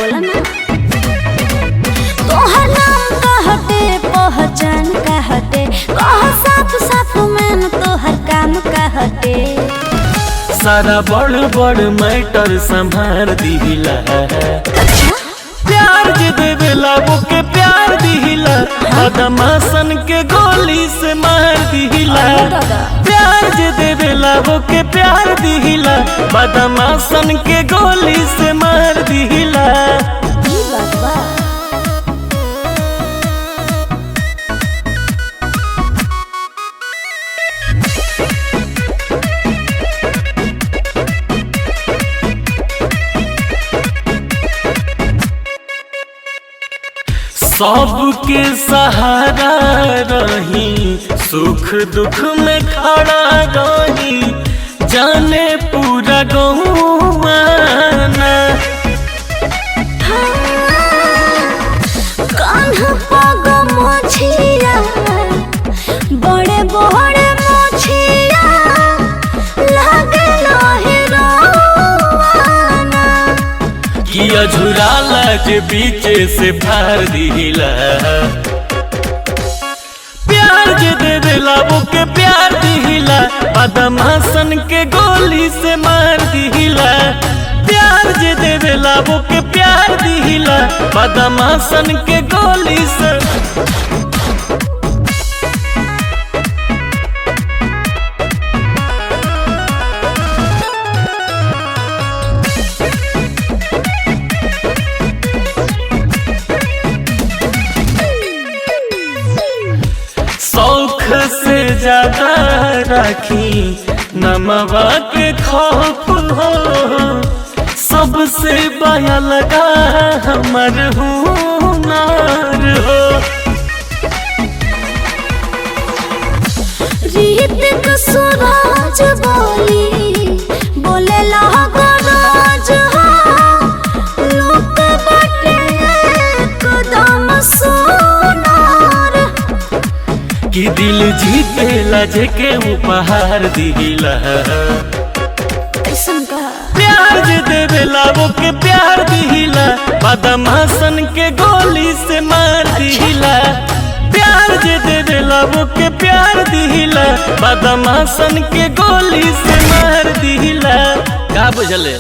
बोला ना तोहर नाम कहते पहचान कहते कह साफ साफ मैंने तोहर काम कहते सारा बड़ बड़ मैटर संभार दिला अच्छा प्यार जे देवेला वो के प्यार दिला बदमाशन के गोली से मार दिला प्यार जे देवेला वो के प्यार दिला बदमाशन के गोली से मार दिला ई बात बा सबके सहारा रही सुख दुख में खड़ा रही जाने पूरा गौवाना कान्हा पग मोछिया बड़े बड़े मोछिया लागे लहराना किया झुराला जे बीचे से फार दिला प्यार जे देवेला वो के प्यार दिला बदमाशन के गोली से मार दिला प्यार जे देवेला वो के प्यार दिला बदमाशन के गोली से शौक से ज्यादा राखी नमवा के खौफ हो सबसे बाया लगा हमर हुनर हो रीत सूरज बोले लागो रोज लोक बटे कदम सोनार कि दिल जीतेला जे के उपहार दिला ऐसन का प्यार जे देवेला वो के प्यार दिला बदमाशन के गोली से मार दिला प्यार जे देवेला वो के प्यार दिला बदमाशन के गोली से मार दिला का बुझले।